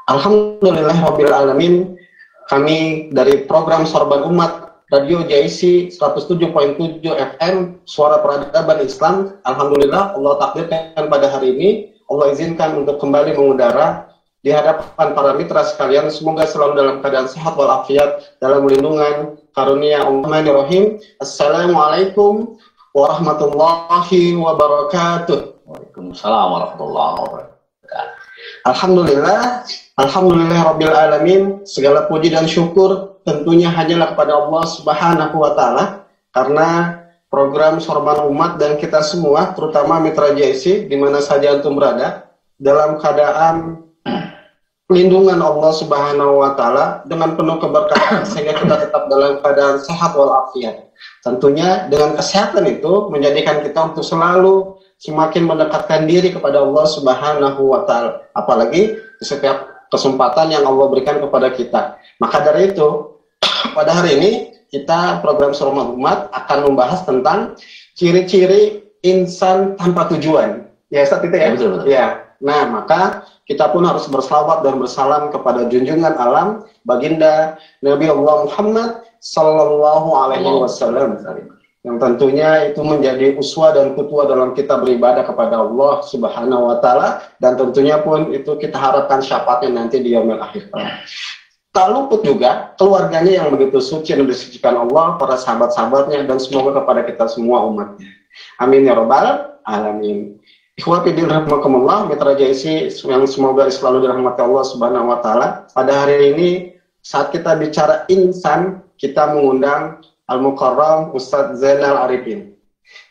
Alhamdulillahirabbil alamin. Kami dari program Sorban Umat Radio JIC 107.7 FM Suara Peradaban Islam. Alhamdulillah Allah takdirkan pada hari ini Allah izinkan untuk kembali mengudara di hadapan para mitra sekalian. Semoga selalu dalam keadaan sehat walafiat, dalam lindungan karunia Allahumma. Assalamualaikum warahmatullahi wabarakatuh. Waalaikumsalam warahmatullahi wabarakatuh. Alhamdulillahirabbil alamin. Segala puji dan syukur tentunya hanyalah kepada Allah Subhanahu wa taala, karena program Sorban Umat dan kita semua, terutama mitra JIC di mana saja antum berada, dalam keadaan pelindungan Allah Subhanahu wa taala dengan penuh keberkahan sehingga kita tetap dalam keadaan sehat walafiat. Tentunya dengan kesehatan itu menjadikan kita untuk selalu semakin mendekatkan diri kepada Allah Subhanahu wa taala, apalagi di setiap kesempatan yang Allah berikan kepada kita. Maka dari itu, pada hari ini kita program Sorban Umat akan membahas tentang ciri-ciri insan tanpa tujuan. Ya, Ustaz, itu ya? Betul, betul. Ya. Nah, maka kita pun harus berselawat dan bersalam kepada junjungan alam baginda Nabi Allah Muhammad sallallahu alaihi wasallam, yang tentunya itu menjadi uswah dan qudwah dalam kita beribadah kepada Allah Subhanahu wa taala, dan tentunya pun itu kita harapkan syafaatnya nanti di yaumil akhir. Tak luput juga keluarganya yang begitu suci dan disucikan Allah, para sahabat-sahabatnya, dan semoga kepada kita semua umatnya. Amin ya rabbal alamin. Ikhwati dirahmakumullah, mitra JIC yang semoga selalu dirahmati Allah Subhanahu wa taala. Pada hari ini saat kita bicara insan, kita mengundang Al-Mukarram Ustadz Zainal Arifin.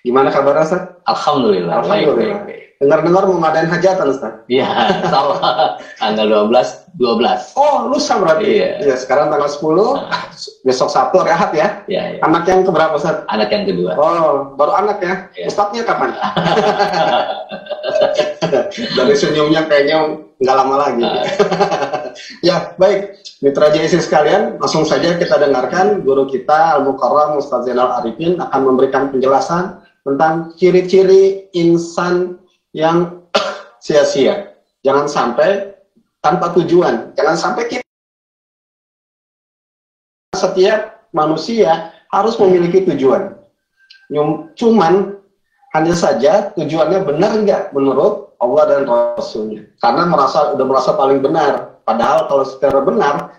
Gimana kabarnya, Ustaz? Alhamdulillah. Alhamdulillah. Dengar-dengar mau ngadain hajatan, Ustaz? Iya, sama. Tanggal 12. Oh, lusa berarti? Iya. Ya, sekarang tanggal 10, besok Sabtu, rehat ya? Iya. Anak yang keberapa, Ustaz? Anak yang kedua. Oh, baru anak ya? Iya. Ustadznya kapan? Dari senyumnya kayaknya nggak lama lagi. Ya, baik. Mitra JIC sekalian, langsung saja kita dengarkan guru kita Al-Mukarram Ustadz Zainal Arifin akan memberikan penjelasan tentang ciri-ciri insan yang sia-sia. Jangan sampai tanpa tujuan. Jangan sampai kita, setiap manusia harus memiliki tujuan. Cuman hanya saja tujuannya benar nggak menurut Allah dan Rasulnya. Karena udah merasa paling benar. Padahal kalau secara benar,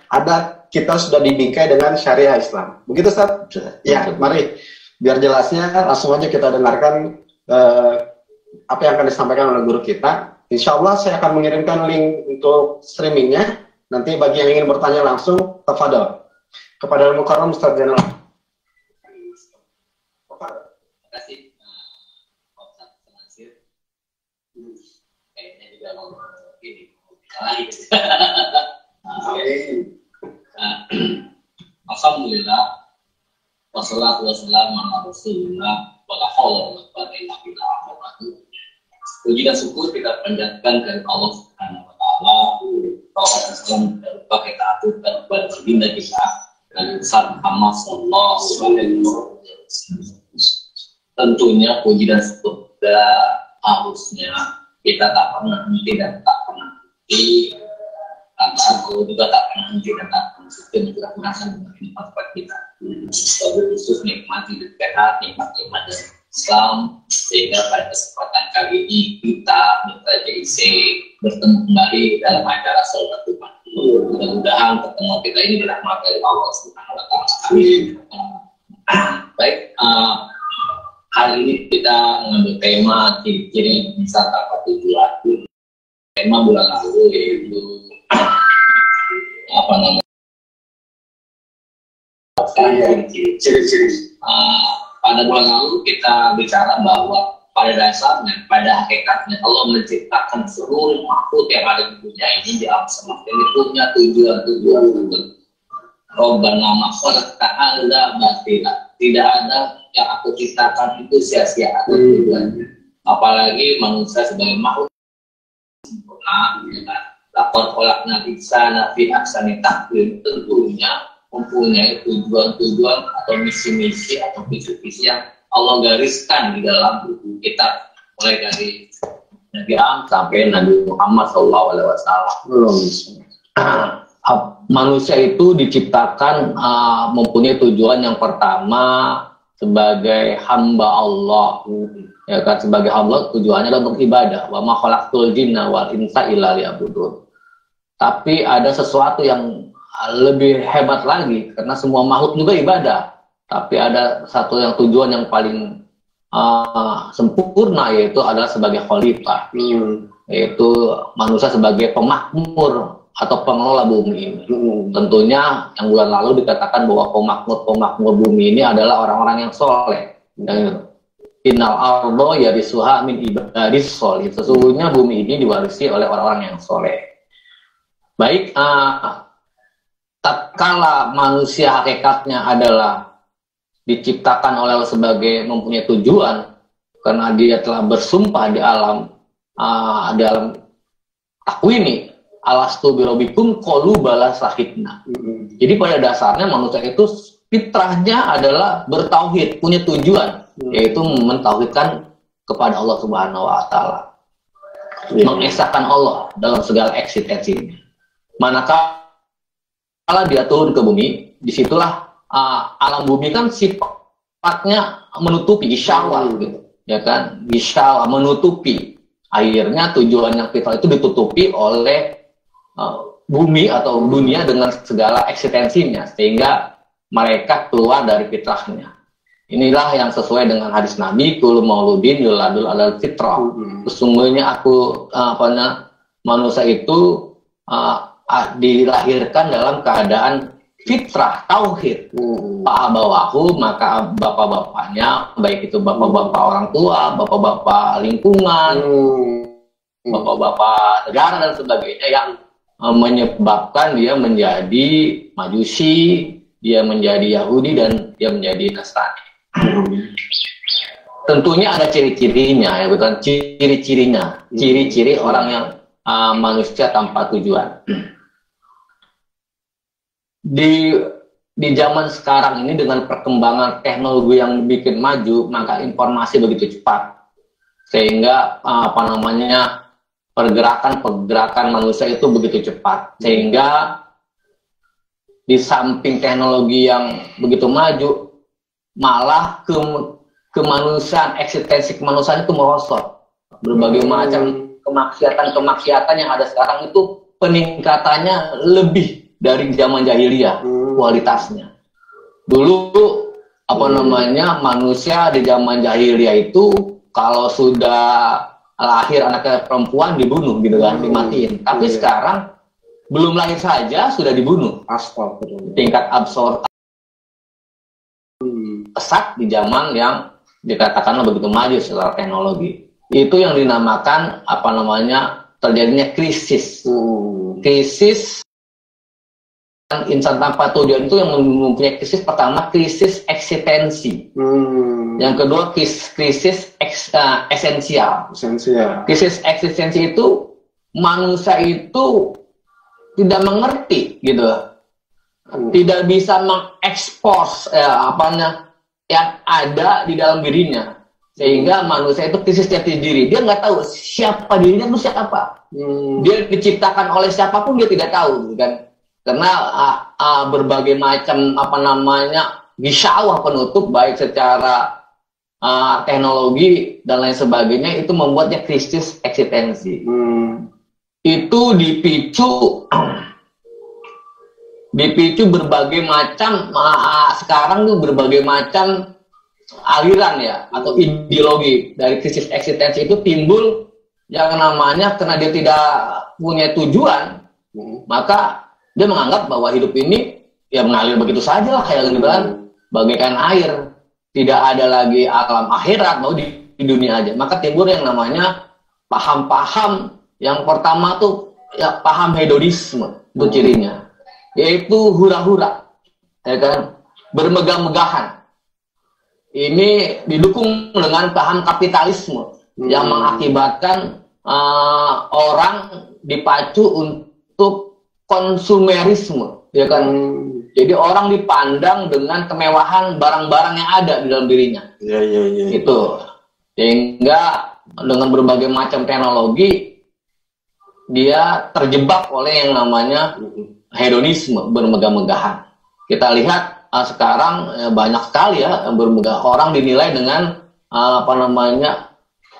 kita sudah dibingkai dengan syariah Islam. Begitu, Ustaz? Ya, mari. Biar jelasnya, langsung aja kita dengarkan apa yang akan disampaikan oleh guru kita. Insya Allah saya akan mengirimkan link untuk streamingnya. Nanti bagi yang ingin bertanya langsung, tafadhol. Kepada Al-Mukarram Ustadz Zainal. Terima kasih. Kayaknya juga mau ini. Alhamdulillah, wassalatu wassalamu ala Rasulillah, wala haula wala quwwata illa billah. Puji dan syukur kita panjatkan dari Allah Subhanahu wa taala. Salawat salam berupa kita aturkan kepada baginda kita Nabi Muhammad sallallahu alaihi wasallam. Tentunya puji dan syukur harusnya kita tak pernah henti dan tak pernah henti, karena Allah juga tak pernah henti dan tak pernah henti mencurahkan nikmat kita. Sebagai khusus nikmati dekat nikmat-nikmat dari Islam, sehingga pada kesempatan kali ini kita mitra JIC bertemu kembali dalam acara Sorban Umat. Mudah-mudahan pertemuan kita ini dirahmati oleh Allah Subhanahu wa taala. Amin. Baik, hari ini kita mengambil tema ciri-ciri insan tanpa tujuan. Tema bulan lalu yaitu apa namanya? Ciri-ciri. Pada bulan lalu kita bicara bahwa pada dasarnya, pada hakikatnya Allah menciptakan seluruh makhluk yang ada di dunia ini, di alam semesta ini punya tujuan-tujuan tertentu. Rabbana ma khalaqta batila. Tidak ada yang aku ciptakan itu sia-sia, ada tujuannya. Apalagi manusia sebagai makhluk sempurna, lapor kolak nabi sana fi ahsani taqwim, tentunya mempunyai tujuan-tujuan atau misi-misi atau visi-visi yang Allah gariskan di dalam buku kitab, mulai dari Nabi Adam sampai Nabi Muhammad SAW. manusia itu diciptakan mempunyai tujuan yang pertama sebagai hamba Allah, ya kan, sebagai hamba tujuannya adalah untuk ibadah. Wa ma khalaqtul jinna wal insa illa liya'budun. Tapi ada sesuatu yang lebih hebat lagi, karena semua makhluk juga ibadah. Tapi ada satu yang tujuan yang paling sempurna, yaitu adalah sebagai khalifah, yaitu manusia sebagai pemakmur atau pengelola bumi ini. Tentunya yang bulan lalu dikatakan bahwa pemakmur bumi ini adalah orang-orang yang soleh. Innal ardo yarisuha min ibadis soleh. Sesungguhnya bumi ini diwarisi oleh orang-orang yang soleh. Baik, tatkala manusia hakikatnya adalah diciptakan oleh Allah sebagai mempunyai tujuan, karena dia telah bersumpah di alam takwini, alastu birobikum qalu bala sahidna. Jadi pada dasarnya manusia itu fitrahnya adalah bertauhid, punya tujuan, yaitu mentauhidkan kepada Allah Subhanahu wa taala. Mengesahkan Allah dalam segala eksistensinya. Manakala dia turun ke bumi, disitulah alam bumi kan sifatnya menutupi, isyawah gitu, ya kan, isyawah menutupi. Akhirnya tujuan yang fitrah itu ditutupi oleh bumi atau dunia dengan segala eksistensinya, sehingga mereka keluar dari fitrahnya. Inilah yang sesuai dengan hadis Nabi, kullu mauludin yuladul alal fitrah. Sesungguhnya manusia itu dilahirkan dalam keadaan fitrah, tauhid. Fa'abawahu, maka bapak-bapaknya, baik itu bapak-bapak orang tua, bapak-bapak lingkungan, bapak-bapak negara dan sebagainya, yang menyebabkan dia menjadi Majusi, dia menjadi Yahudi, dan dia menjadi Nasrani. Tentunya ada ciri-cirinya, ya bukan ciri-cirinya, ciri-ciri orang yang manusia tanpa tujuan. Di zaman sekarang ini dengan perkembangan teknologi yang bikin maju, maka informasi begitu cepat, sehingga pergerakan manusia itu begitu cepat, sehingga di samping teknologi yang begitu maju, malah kemanusiaan, eksistensi kemanusiaan itu merosot. Berbagai macam kemaksiatan yang ada sekarang itu peningkatannya lebih dari zaman jahiliyah kualitasnya. Dulu manusia di zaman jahiliyah itu kalau sudah lahir anaknya perempuan dibunuh gitu kan, dimatiin. Tapi sekarang belum lahir saja sudah dibunuh. Tingkat absurd pesat di zaman yang dikatakanlah begitu maju secara teknologi. Itu yang dinamakan terjadinya krisis. Krisis insan tanpa tujuan itu yang mempunyai krisis. Pertama, krisis eksistensi. Yang kedua, krisis esensial. Krisis eksistensi itu manusia itu tidak mengerti gitu, tidak bisa mengekspos yang ada di dalam dirinya, sehingga manusia itu krisis jati diri. Dia nggak tahu siapa dirinya itu siapa. Dia diciptakan oleh siapapun dia tidak tahu, gitu kan? Karena berbagai macam gisawah penutup, baik secara teknologi dan lain sebagainya, itu membuatnya krisis eksistensi. Itu dipicu berbagai macam sekarang tuh berbagai macam aliran ya, atau ideologi dari krisis eksistensi itu timbul yang namanya karena dia tidak punya tujuan, maka dia menganggap bahwa hidup ini ya mengalir begitu saja lah, kayak bilang bagaikan air, tidak ada lagi alam akhirat, mau di dunia aja. Maka timbul yang namanya paham-paham. Yang pertama tuh ya paham hedonisme, itu cirinya, yaitu hura-hura, ya kan, bermegah-megahan. Ini didukung dengan paham kapitalisme yang mengakibatkan orang dipacu untuk konsumerisme, ya kan. Jadi orang dipandang dengan kemewahan barang-barang yang ada di dalam dirinya. Itu sehingga dengan berbagai macam teknologi dia terjebak oleh yang namanya hedonisme, bermegah-megahan. Kita lihat sekarang banyak sekali ya bermegah, orang dinilai dengan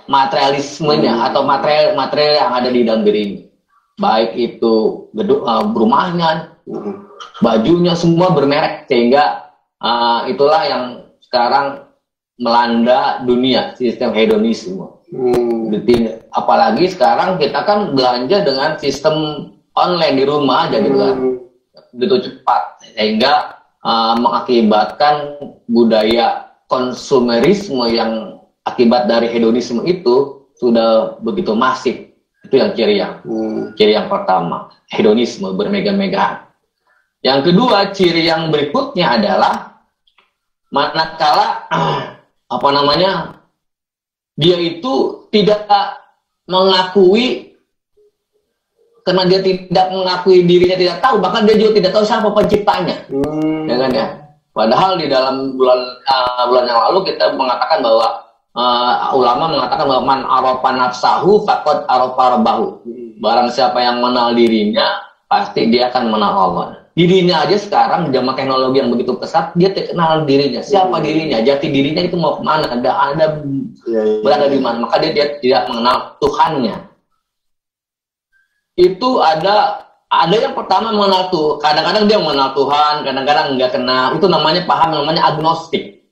materialismenya atau material yang ada di dalam diri ini. Baik itu rumahnya, bajunya, semua bermerek, sehingga itulah yang sekarang melanda dunia, sistem hedonisme. Apalagi sekarang kita kan belanja dengan sistem online di rumah aja gitu kan, begitu cepat, sehingga mengakibatkan budaya konsumerisme yang akibat dari hedonisme itu sudah begitu masif. Itu yang ciri yang pertama, hedonisme, bermegah-megahan. Yang kedua, ciri yang berikutnya adalah manakala dia itu tidak mengakui, karena dia tidak mengakui dirinya tidak tahu, bahkan dia juga tidak tahu siapa penciptanya. Ya kan ya? Padahal di dalam bulan yang lalu kita mengatakan bahwa ulama mengatakan bahwa man arafa nafsahu faqad arafa rabbahu. Barang siapa yang mengenal dirinya, pasti dia akan mengenal Allah. Dirinya aja sekarang zaman teknologi yang begitu pesat, dia kenal dirinya, siapa dirinya, jati dirinya itu mau kemana, berada di mana, maka dia tidak mengenal Tuhannya. Itu ada yang pertama mengenal Tuhan, kadang-kadang dia mengenal Tuhan, kadang-kadang enggak kenal, itu namanya agnostik.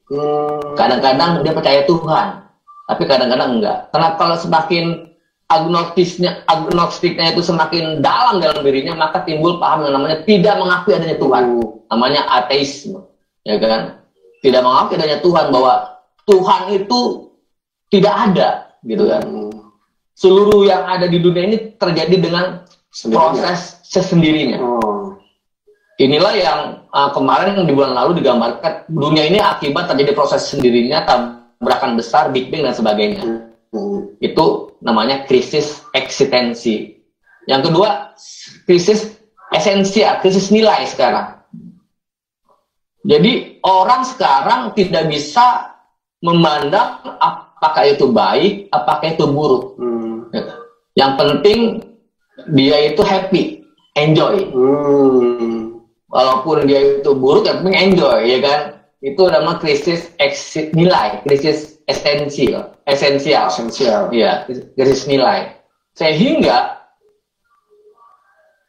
Kadang-kadang dia percaya Tuhan, tapi kadang-kadang enggak. Karena kalau semakin agnostiknya itu semakin dalam dirinya, maka timbul paham yang namanya tidak mengakui adanya Tuhan, namanya ateisme, ya kan? Tidak mengakui adanya Tuhan, bahwa Tuhan itu tidak ada, gitu kan? Seluruh yang ada di dunia ini terjadi dengan proses sesendirinya. Inilah yang kemarin di bulan lalu digambarkan, dunia ini akibat terjadi proses sendirinya, tabrakan besar, Big Bang dan sebagainya. Itu namanya krisis eksistensi. Yang kedua, krisis esensial, krisis nilai sekarang. Jadi orang sekarang tidak bisa memandang apakah itu baik, apakah itu buruk. Yang penting dia itu happy, enjoy. Walaupun dia itu buruk, yang penting enjoy, ya kan? Itu namanya krisis nilai, krisis esensial. Ya, krisis nilai. Sehingga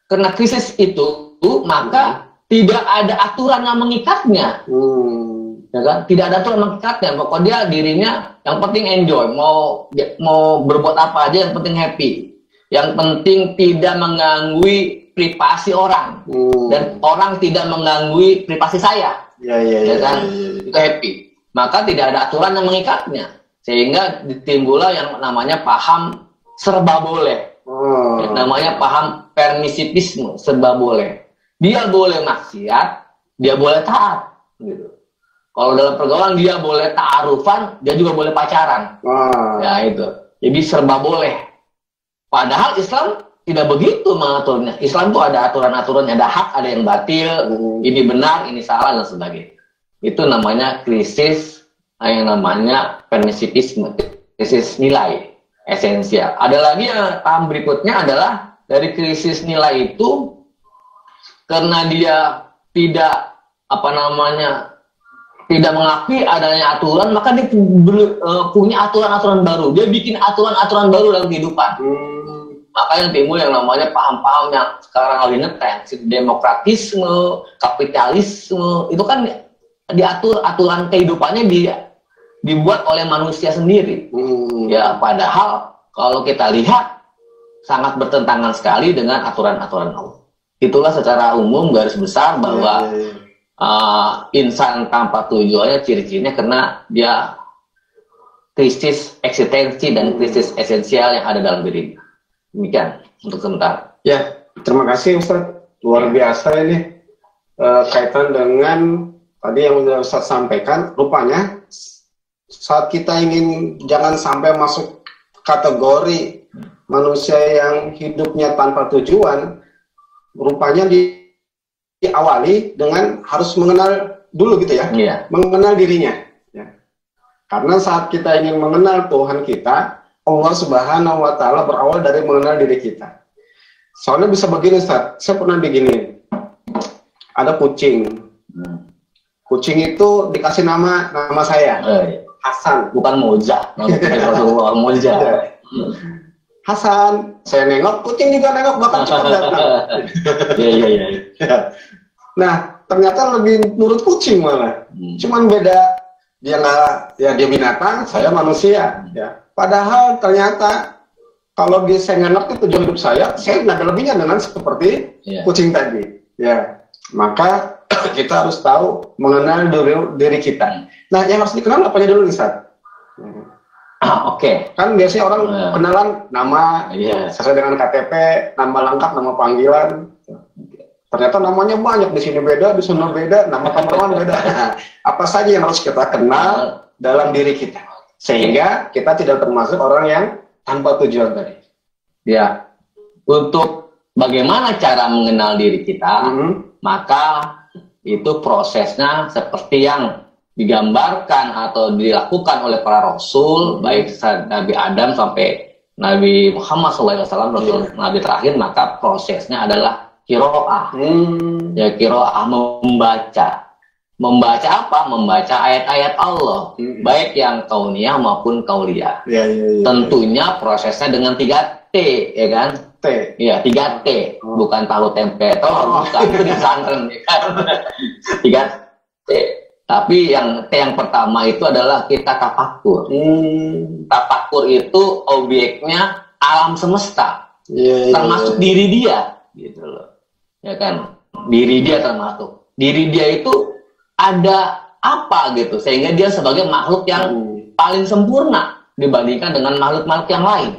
karena krisis itu, maka tidak ada aturan yang mengikatnya. Ya kan? Tidak ada aturan yang mengikatnya. Pokoknya dirinya yang penting enjoy, mau berbuat apa aja yang penting happy. Yang penting tidak mengganggu privasi orang, dan orang tidak mengganggu privasi saya. Ya kan? Itu happy. Maka tidak ada aturan yang mengikatnya, sehingga timbullah yang namanya paham serba boleh. Namanya paham permisivisme, serba boleh. Dia boleh maksiat, dia boleh taat. Gitu. Kalau dalam pergaulan dia boleh ta'arufan, dia juga boleh pacaran. Ya itu. Jadi serba boleh. Padahal Islam tidak begitu mengaturnya. Islam itu ada aturan-aturannya, ada hak, ada yang batil, ini benar, ini salah, dan sebagainya. Itu namanya krisis yang namanya permisivisme, krisis nilai esensial. Ada lagi yang paham berikutnya adalah dari krisis nilai itu, karena dia tidak tidak mengakui adanya aturan, maka dia punya aturan-aturan baru. Dia bikin aturan-aturan baru dalam kehidupan. Maka yang timbul yang namanya paham-paham yang sekarang lagi ngetren, demokratisme, kapitalisme, itu kan diatur, aturan kehidupannya dibuat oleh manusia sendiri. Ya, padahal kalau kita lihat sangat bertentangan sekali dengan aturan-aturan Allah. Itulah secara umum garis besar bahwa insan tanpa tujuannya ciri-cirinya karena dia krisis eksistensi dan krisis esensial yang ada dalam dirinya. Demikian untuk sementara. Ya, terima kasih Ustaz. Luar biasa ini kaitan dengan tadi yang sudah Ustaz sampaikan. Rupanya saat kita ingin jangan sampai masuk kategori manusia yang hidupnya tanpa tujuan, rupanya diawali dengan harus mengenal dulu gitu ya. Mengenal dirinya. Ya. Karena saat kita ingin mengenal Tuhan kita, Allah Subhanahu wa Ta'ala berawal dari mengenal diri kita. Soalnya bisa begini, Ustaz. Saya pernah begini. Ada kucing. Kucing itu dikasih nama saya. Hasan. Bukan Moza. Rasulullah Moza. Hasan. Saya nengok, kucing juga nengok, bahkan cepat datang. Iya. Nah, ternyata lebih nurut kucing malah. Cuman beda. Dia nggak, ya dia binatang, saya manusia. Ya. Padahal ternyata kalau saya nggak ngerti tujuan hidup saya nggak ada lebihnya dengan seperti kucing tadi. Ya, maka kita harus tahu mengenal diri kita. Nah, yang harus dikenal apanya dulu, Ustaz? Oke. Kan biasanya orang kenalan nama sesuai dengan KTP, nama lengkap, nama panggilan. Ternyata namanya banyak, di sini beda, di sana beda, nama teman beda. Nah, apa saja yang harus kita kenal dalam diri kita sehingga kita tidak termasuk orang yang tanpa tujuan tadi. Ya, untuk bagaimana cara mengenal diri kita, maka itu prosesnya seperti yang digambarkan atau dilakukan oleh para rasul, baik Nabi Adam sampai Nabi Muhammad SAW, Rasul Nabi terakhir, maka prosesnya adalah kiro'ah. Ya, kiro'ah, membaca apa? Membaca ayat-ayat Allah, baik yang kauniyah maupun kauliyah. Tentunya prosesnya dengan 3T, ya kan? Iya, 3T, bukan tahu tempe, bukan, itu di pesantren, ya kan? 3T. Tapi yang T yang pertama itu adalah kita tafakur. Tafakur itu objeknya alam semesta, termasuk diri dia, gitu loh. Ya kan? Diri dia termasuk. Diri dia itu ada apa gitu, sehingga dia sebagai makhluk yang paling sempurna dibandingkan dengan makhluk-makhluk yang lain.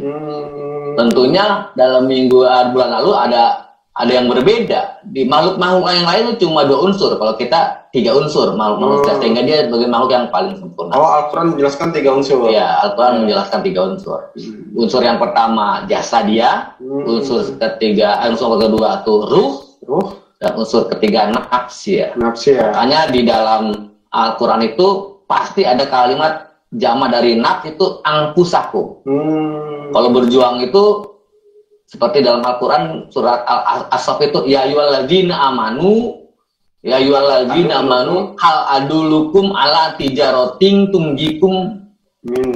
Tentunya dalam bulan lalu ada yang berbeda. Di makhluk-makhluk yang lain itu cuma 2 unsur. Kalau kita 3 unsur makhluk-makhluk, sehingga dia sebagai makhluk yang paling sempurna. Al-Quran menjelaskan 3 unsur. Ya, Al-Quran menjelaskan 3 unsur. Unsur yang pertama jasa dia, unsur kedua itu ruh, dan unsur ketiga nafsia. Hanya di dalam Al-Quran itu pasti ada kalimat jama dari nafs itu angpusaku. Kalau berjuang itu seperti dalam Al-Quran surat Al-Asaf itu ya ayyuhalladzina amanu hal adulukum ala tijaratin tungjikum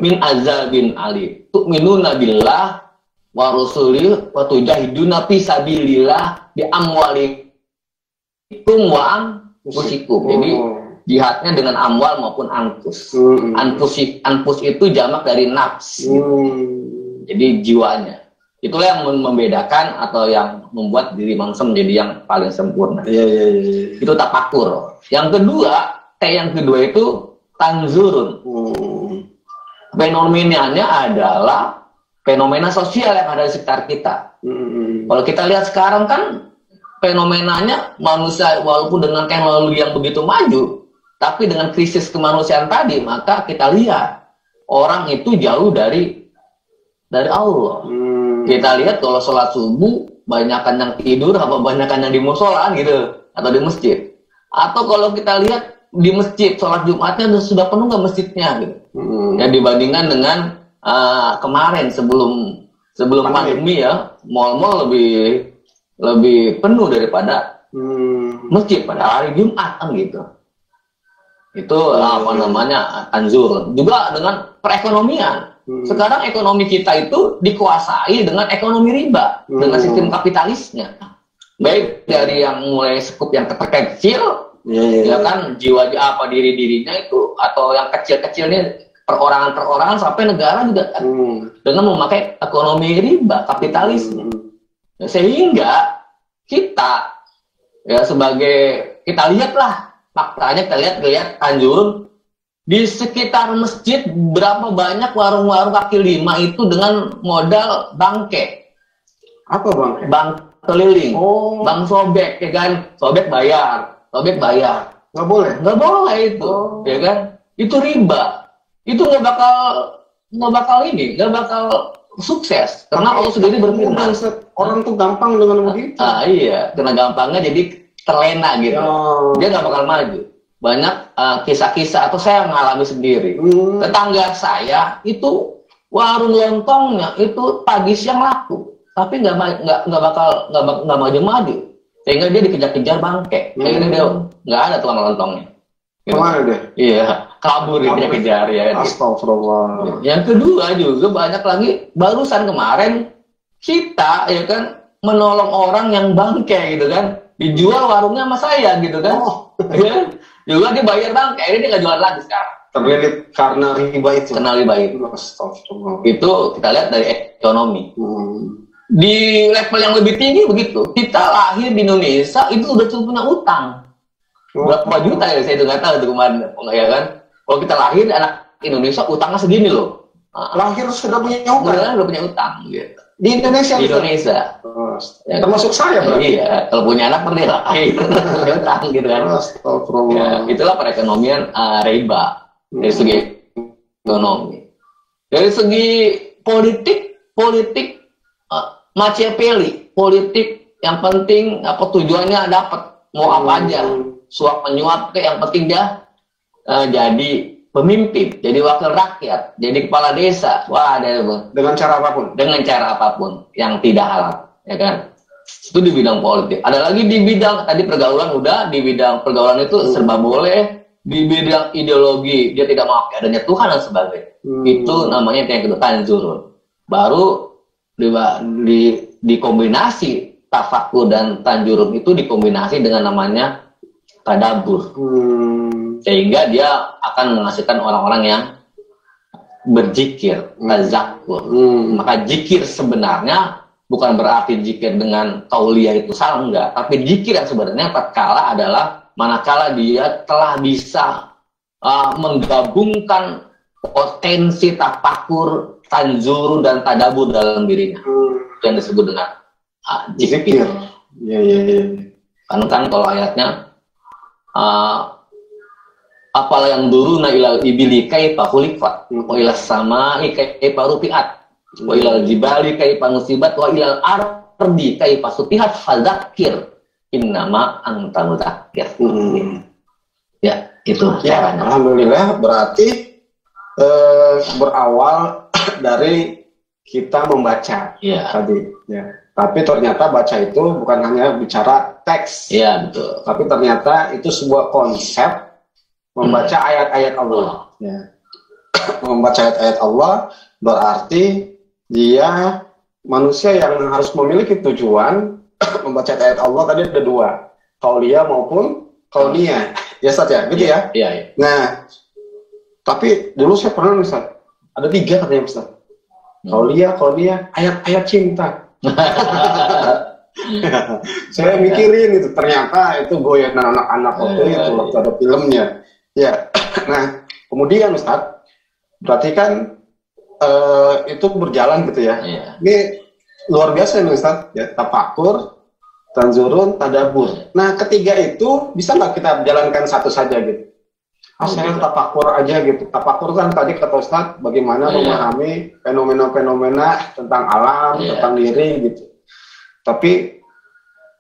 min azabin alim tu'minuna billah wa rusulih wa tujahiduna fi sabilillah bi amwalikum wa anfusikum. Jadi jihadnya dengan amwal maupun anfus. Anfus itu jamak dari nafs. Jadi jiwanya. Itulah yang membedakan atau yang membuat diri manusia menjadi yang paling sempurna. Itu tafakur. Yang kedua, yang kedua itu tanzurun. Fenomenanya adalah fenomena sosial yang ada di sekitar kita. Kalau kita lihat sekarang kan fenomenanya manusia walaupun dengan teknologi yang begitu maju, tapi dengan krisis kemanusiaan tadi, maka kita lihat orang itu jauh dari Allah. Kita lihat kalau sholat subuh banyakan yang tidur apa banyakan yang di musola gitu atau di masjid. Atau kalau kita lihat di masjid sholat Jumatnya sudah penuh nggak masjidnya gitu. Ya dibandingkan dengan kemarin sebelum pandemi ya, mal-mal lebih penuh daripada masjid pada hari Jumat kan gitu. Itu apa namanya anzur. Juga dengan perekonomian. Sekarang ekonomi kita itu dikuasai dengan ekonomi riba, dengan sistem kapitalisnya. Baik dari yang mulai skup yang kecil, ya kan jiwa apa dirinya itu, atau yang kecil-kecilnya perorangan sampai negara juga kan, dengan memakai ekonomi riba, kapitalisme. Sehingga kita ya sebagai kita lihatlah faktanya, kita lihat anjur di sekitar masjid berapa banyak warung-warung kaki lima itu dengan modal bangke. Apa bangke? Bang keliling, bang sobek, ya kan? Sobek bayar. Nggak boleh itu, ya kan? Itu riba. Itu nggak bakal sukses karena Allah sendiri berfirman. Orang tuh gampang dengan begitu. Iya, karena gampangnya jadi terlena gitu. Dia nggak bakal maju. Banyak kisah-kisah atau saya mengalami sendiri. Tetangga saya itu warung lontongnya itu pagi siang laku tapi nggak maju, sehingga dia dikejar-kejar bangke. Akhirnya dia nggak ada tukang lontongnya. Kemana dia? Iya, kabur dia kejar ya. Astagfirullah. Yang kedua juga banyak lagi, barusan kemarin kita ya kan menolong orang yang bangke gitu kan, dijual warungnya sama saya gitu kan. Ya, juga dia bayar bangke, akhirnya dia nggak jual lagi sekarang. Terlilit karena riba itu. Karena riba itu. Astagfirullah. Itu kita lihat dari ekonomi. Di level yang lebih tinggi begitu. Kita lahir di Indonesia itu udah cukup punya utang. Berapa juta ya, saya itu nggak tahu itu kemarin, ya kan? Kalau kita lahir anak Indonesia utangnya segini loh. Lahir sudah punya utang. Udah punya utang gitu. Di Indonesia. Di Indonesia. Ya, termasuk saya berarti. Iya, kalau punya anak pernah lahir utang gitu kan. Astagfirullah. Ya, itulah perekonomian riba dari segi ekonomi. Dari segi politik Machiavelli, politik yang penting apa tujuannya dapat mau apa aja, suap menyuap yang penting dia jadi pemimpin, jadi wakil rakyat, jadi kepala desa, wah ada dengan cara apapun yang tidak halal, ya kan? Itu di bidang politik. Ada lagi di bidang tadi pergaulan, udah di bidang pergaulan itu serba boleh. Di bidang ideologi dia tidak mau adanya Tuhan dan sebagainya. Itu namanya yang kedua tanzurun. Baru dikombinasi tafakur dan tanjurun itu dikombinasi dengan namanya tadabur, sehingga dia akan menghasilkan orang-orang yang berzikir, tazakur. Maka zikir sebenarnya bukan berarti zikir dengan tauliyah itu salah, enggak, tapi zikir yang sebenarnya tatkala adalah manakala dia telah bisa menggabungkan potensi tafakur, tanzurun dan tadabur dalam dirinya. Itu yang disebut dengan zikir. Ya. Kan kalau ayatnya apalah yang duruna ilal ibili kaifa khuliqat wa ilas samai kaifa rufi'at wa ilal jibali kaifa nusibat wa ilal ardi kaifa sutihat fadzakir innama anta mudzakir. Ya, itu caranya. Alhamdulillah, berarti berawal dari kita membaca tadi, ya. Tapi ternyata baca itu bukan hanya bicara teks, ya betul. Tapi ternyata itu sebuah konsep membaca ayat-ayat Allah. Ya. Membaca ayat-ayat Allah berarti dia manusia yang harus memiliki tujuan membaca ayat Allah. Tadi ada dua, qauliyah maupun kauniyah. Ya Ustaz ya, gitu ya. Iya. Nah, tapi dulu saya pernah Ustaz, ada 3 katanya Ustaz. Qauliyah, ayat-ayat cinta. Saya mikirin itu, ternyata itu goyang anak-anak waktu itu, waktu ada filmnya. Ya, nah kemudian Ustaz, berarti kan itu berjalan gitu ya. Ini luar biasa nih Ustaz, ya, tafakur, tanzurun, tadabur. Nah ketiga itu bisa nggak kita jalankan satu saja gitu? Saya tafakur aja gitu. Tafakur kan tadi kata Ustaz bagaimana memahami fenomena-fenomena tentang alam, tentang diri gitu. Tapi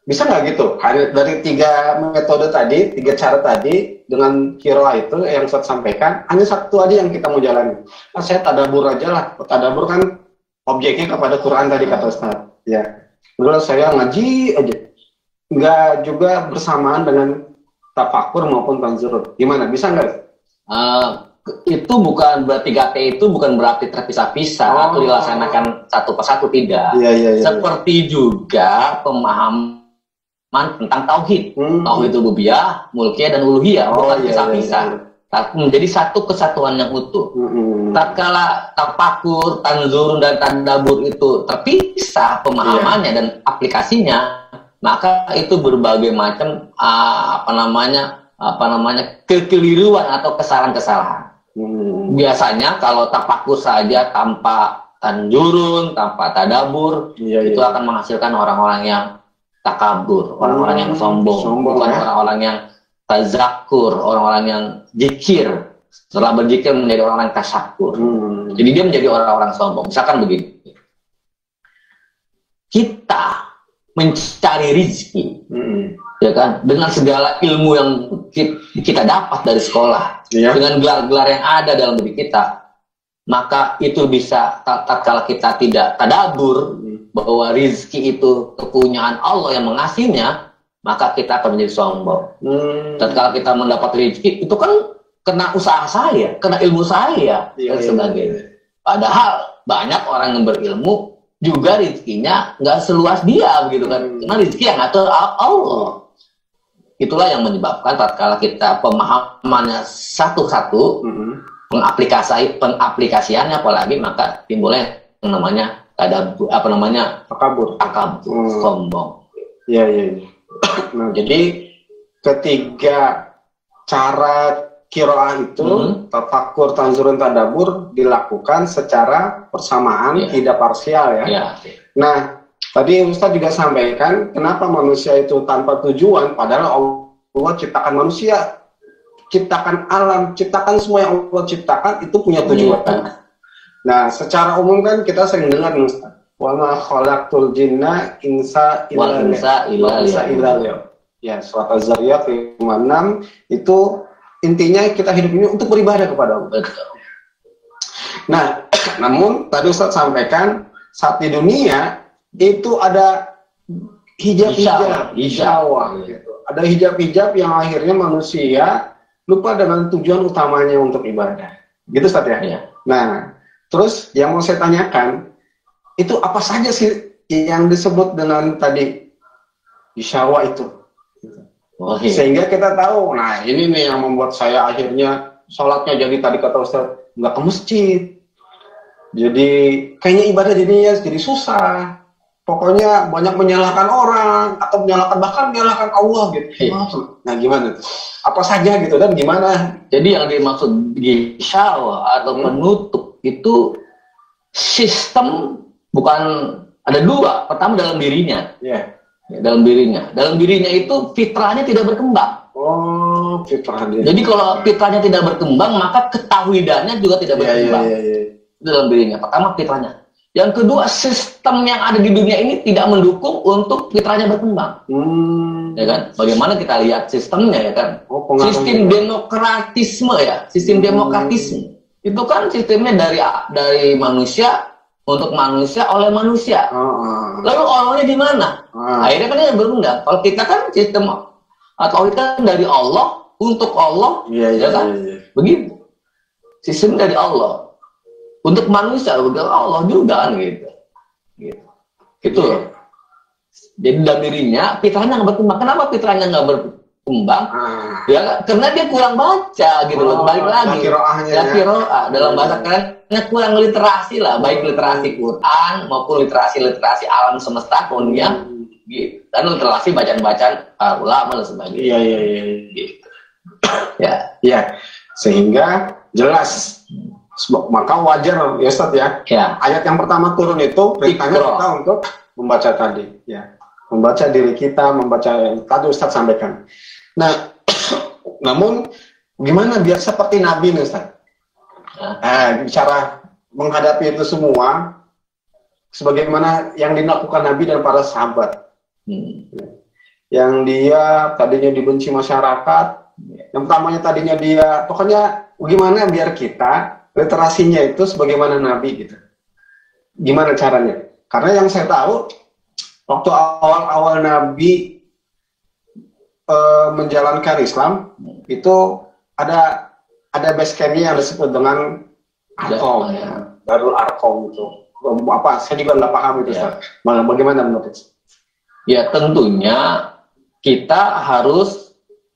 bisa nggak gitu? Hanya dari 3 metode tadi, 3 cara tadi dengan qiraah itu yang Ustaz sampaikan, hanya satu aja yang kita mau jalani. Nah, saya tadabur aja lah. Tadabur kan objeknya kepada Quran tadi kata Ustaz. Ya. Dulu saya ngaji aja. Nggak juga bersamaan dengan tafakur maupun tanzurun. Gimana? Bisa nggak? Itu bukan berarti 3T itu bukan berarti terpisah-pisah atau dilaksanakan satu persatu, tidak. Iya. Seperti juga pemahaman tentang tauhid. Tauhid rububiyah, mulkiyah dan uluhiyah bukan pisah-pisah. Menjadi satu kesatuan yang utuh. Tatkala tafakur, tanzurun dan tadabur itu terpisah pemahamannya dan aplikasinya, maka itu berbagai macam kekeliruan atau kesalahan-kesalahan. Biasanya kalau tafakur saja tanpa tanjurun, tanpa tadabur, itu akan menghasilkan orang-orang yang takabur, orang-orang yang sombong, bukan orang-orang yang tazakur, orang-orang yang zikir. Setelah berzikir menjadi orang yang tasyakur. Jadi dia menjadi orang-orang sombong. Misalkan begini, kita mencari rizki, ya kan, dengan segala ilmu yang kita dapat dari sekolah, dengan gelar-gelar yang ada dalam diri kita, maka itu bisa tatkala kita tidak tadabur, bahwa rizki itu kepunyaan Allah yang mengasihnya, maka kita akan menjadi sombong. Dan kalau kita mendapat rizki, itu kan kena usaha saya, kena ilmu saya, dan sebagainya. Padahal banyak orang yang berilmu juga rizkinya nggak seluas dia, begitu kan? Karena rizki yang ngatur Allah. Itulah yang menyebabkan tatkala kita pemahamannya satu-satu, pengaplikasiannya apalagi, maka timbulnya yang namanya takabur, sombong. Iya. Nah, jadi ketiga cara qiraah itu, tafakur, tanzurun, tadabur dilakukan secara bersamaan, tidak parsial ya. Nah, tadi Ustaz juga sampaikan kenapa manusia itu tanpa tujuan, padahal Allah ciptakan manusia, ciptakan alam, ciptakan semua yang Allah ciptakan itu punya tujuan. Nah, secara umum kan kita sering dengar Ustaz, wa ma khalaqtul jinna insa illa ya, surat Az-Zariyat 56 itu intinya kita hidup ini untuk beribadah kepada Allah. Nah, namun tadi Ustaz sampaikan saat di dunia itu ada hijab-hijab, gitu. Ada hijab-hijab yang akhirnya manusia lupa dengan tujuan utamanya untuk ibadah. Gitu Ustaz ya? Nah, terus yang mau saya tanyakan, itu apa saja sih yang disebut dengan tadi isyawa itu? Sehingga kita tahu, nah ini nih yang membuat saya akhirnya sholatnya jadi tadi kata Ustaz, nggak ke masjid. Jadi kayaknya ibadah jadinya jadi susah. Pokoknya banyak menyalahkan orang, atau bahkan menyalahkan Allah gitu. Nah gimana tuh? Apa saja gitu dan gimana? Jadi yang dimaksud gisyawa atau penutup itu sistem, bukan, ada dua. Pertama dalam dirinya. Dalam dirinya itu fitrahnya tidak berkembang. Fitrahnya. Jadi kalau fitrahnya tidak berkembang, maka ketahuidannya juga tidak berkembang. Dalam dirinya. Pertama fitrahnya. Yang kedua, sistem yang ada di dunia ini tidak mendukung untuk fitrahnya berkembang. Ya kan? Bagaimana kita lihat sistemnya ya kan? Sistem demokratisme ya, sistem demokratisme. Itu kan sistemnya dari manusia untuk manusia oleh manusia. Lalu orangnya di mana? Akhirnya kan dia berundang. Kalau kita kan sistem atau kita kan dari Allah untuk Allah, ya kan? Begitu. Sistem dari Allah untuk manusia, untuk Allah juga kan gitu. Gitu. Jadi dalam dirinya fitrahnya nggak berkembang. Kenapa fitrahnya nggak berkembang? Ya karena dia kurang baca gitu loh. Balik lagi. Qiraah dalam bahasa kerennya kurang literasi lah, baik literasi Quran maupun literasi alam semesta dunia, gitu. Dan literasi bacaan-bacaan ulama dan sebagainya. Gitu. Ya. Sehingga jelas. Maka wajar ya Ustaz ya. Ayat yang pertama turun itu perintahnya kita untuk membaca tadi, ya. Membaca diri kita, membaca yang tadi Ustaz sampaikan. Nah, namun gimana biar seperti Nabi nih Ustaz? Cara menghadapi itu semua sebagaimana yang dilakukan Nabi dan para sahabat. Yang dia tadinya dibenci masyarakat, yang pertamanya tadinya dia, pokoknya gimana biar kita literasinya itu sebagaimana Nabi gitu. Gimana caranya? Karena yang saya tahu waktu awal-awal Nabi menjalankan Islam itu ada base campnya yang disebut dengan Arqam, Darul Arqam itu. Apa? Saya juga nggak paham itu. Bagaimana menurut? Ya tentunya kita harus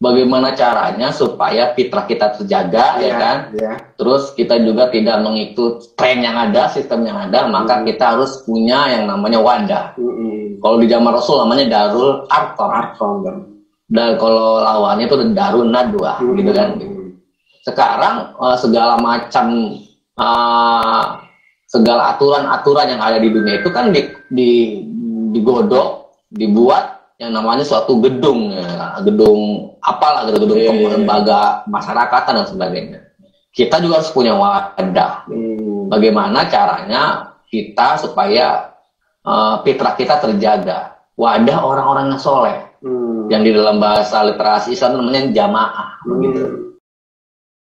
bagaimana caranya supaya fitrah kita terjaga, ya kan? Terus kita juga tidak mengikut tren yang ada, sistem yang ada, maka kita harus punya yang namanya wadah. Kalau di zaman Rasul namanya Darul Arqam. Dan kalau lawannya itu Darul Nadwa, gitu kan? Sekarang segala macam segala aturan-aturan yang ada di dunia itu kan digodok, dibuat yang namanya suatu gedung, ya. Gedung apalah, gedung lembaga masyarakatan dan sebagainya. Kita juga harus punya wadah. Bagaimana caranya kita supaya fitrah kita terjaga. Wadah orang-orang yang soleh, yang di dalam bahasa literasi Islam namanya jamaah, gitu.